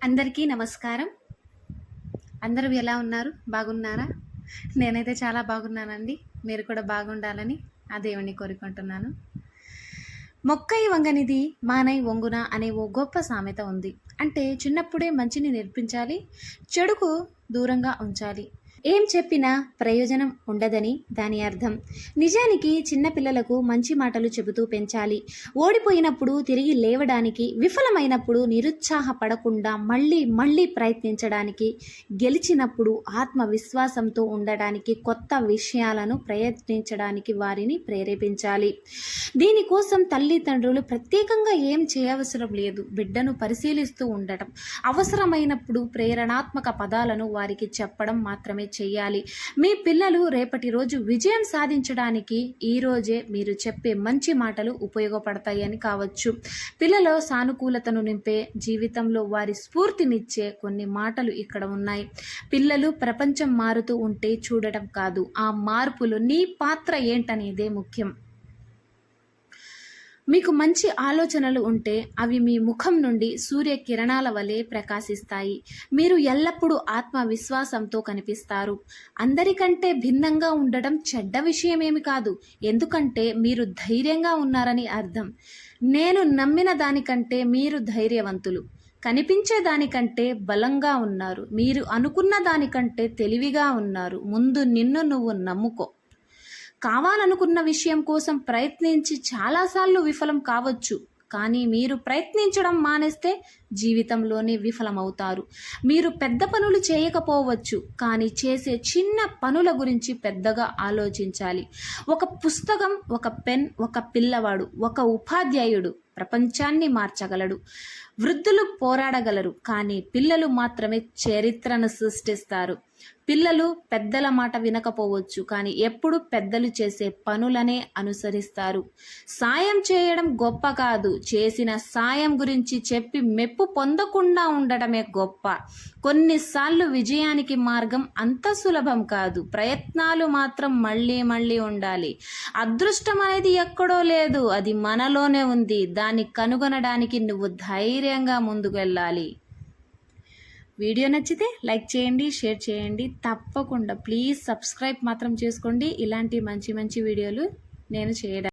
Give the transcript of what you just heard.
అందరికీ నమస్కారం. అందరూ ఎలా ఉన్నారు? బాగున్నారా? నేనైతే చాలా బాగున్నానండి. మీరు కూడా బాగుండాలని ఆ దేవుణ్ణి కోరుకుంటున్నాను. మొక్కై వంగనిది మానై వంగున అనే ఓ గొప్ప సామెత ఉంది. అంటే చిన్నప్పుడే మంచిని నేర్పించాలి, చెడుకు దూరంగా ఉంచాలి. ఏం చెప్పినా ప్రయోజనం ఉండదని దాని అర్థం. నిజానికి చిన్నపిల్లలకు మంచి మాటలు చెబుతూ పెంచాలి. ఓడిపోయినప్పుడు తిరిగి లేవడానికి, విఫలమైనప్పుడు నిరుత్సాహపడకుండా మళ్ళీ మళ్ళీ ప్రయత్నించడానికి, గెలిచినప్పుడు ఆత్మవిశ్వాసంతో ఉండడానికి, కొత్త విషయాలను ప్రయత్నించడానికి వారిని ప్రేరేపించాలి. దీనికోసం తల్లిదండ్రులు ప్రత్యేకంగా ఏం చేయవసరం లేదు. బిడ్డను పరిశీలిస్తూ ఉండటం, అవసరమైనప్పుడు ప్రేరణాత్మక పదాలను వారికి చెప్పడం మాత్రమే చేయాలి. మీ పిల్లలు రేపటి రోజు విజయం సాధించడానికి ఈరోజే మీరు చెప్పే మంచి మాటలు ఉపయోగపడతాయని కావచ్చు. పిల్లలో సానుకూలతను నింపే, జీవితంలో వారి స్ఫూర్తినిచ్చే కొన్ని మాటలు ఇక్కడ ఉన్నాయి. పిల్లలు ప్రపంచం మారుతూ ఉంటే చూడటం కాదు, ఆ మార్పులు నీ పాత్ర ఏంటనేదే ముఖ్యం. మీకు మంచి ఆలోచనలు ఉంటే అవి మీ ముఖం నుండి సూర్యకిరణాల వలె ప్రకాశిస్తాయి. మీరు ఎల్లప్పుడూ ఆత్మవిశ్వాసంతో కనిపిస్తారు. అందరికంటే భిన్నంగా ఉండడం చెడ్డ విషయమేమి కాదు, ఎందుకంటే మీరు ధైర్యంగా ఉన్నారని అర్థం. నేను నమ్మిన దానికంటే మీరు ధైర్యవంతులు. కనిపించే దానికంటే బలంగా ఉన్నారు. మీరు అనుకున్న దానికంటే తెలివిగా ఉన్నారు. ముందు నిన్ను నువ్వు నమ్ముకో. కావాలనుకున్న విషయం కోసం ప్రయత్నించి చాలాసార్లు విఫలం కావచ్చు, కానీ మీరు ప్రయత్నించడం మానేస్తే జీవితంలోనే విఫలమవుతారు. మీరు పెద్ద పనులు చేయకపోవచ్చు, కానీ చేసే చిన్న పనుల గురించి పెద్దగా ఆలోచించాలి. ఒక పుస్తకం, ఒక పెన్, ఒక పిల్లవాడు, ఒక ఉపాధ్యాయుడు ప్రపంచాన్ని మార్చగలడు. వృద్ధులు పోరాడగలరు, కానీ పిల్లలు మాత్రమే చరిత్రను సృష్టిస్తారు. పిల్లలు పెద్దల మాట వినకపోవచ్చు, కానీ ఎప్పుడు పెద్దలు చేసే పనులనే అనుసరిస్తారు. సాయం చేయడం గొప్ప కాదు, చేసిన సాయం గురించి చెప్పి మెప్పు పొందకుండా ఉండటమే గొప్ప. కొన్నిసార్లు విజయానికి మార్గం అంత సులభం కాదు, ప్రయత్నాలు మాత్రం మళ్ళీ మళ్ళీ ఉండాలి. అదృష్టం అనేది ఎక్కడో లేదు, అది మనలోనే ఉంది. దాన్ని కనుగొనడానికి నువ్వు ధైర్యంగా ముందుకు వెళ్ళాలి. వీడియో నచ్చితే లైక్ చేయండి, షేర్ చేయండి. తప్పకుండా ప్లీజ్ సబ్స్క్రైబ్ మాత్రం చేసుకోండి. ఇలాంటి మంచి మంచి వీడియోలు నేను చేయడానికి.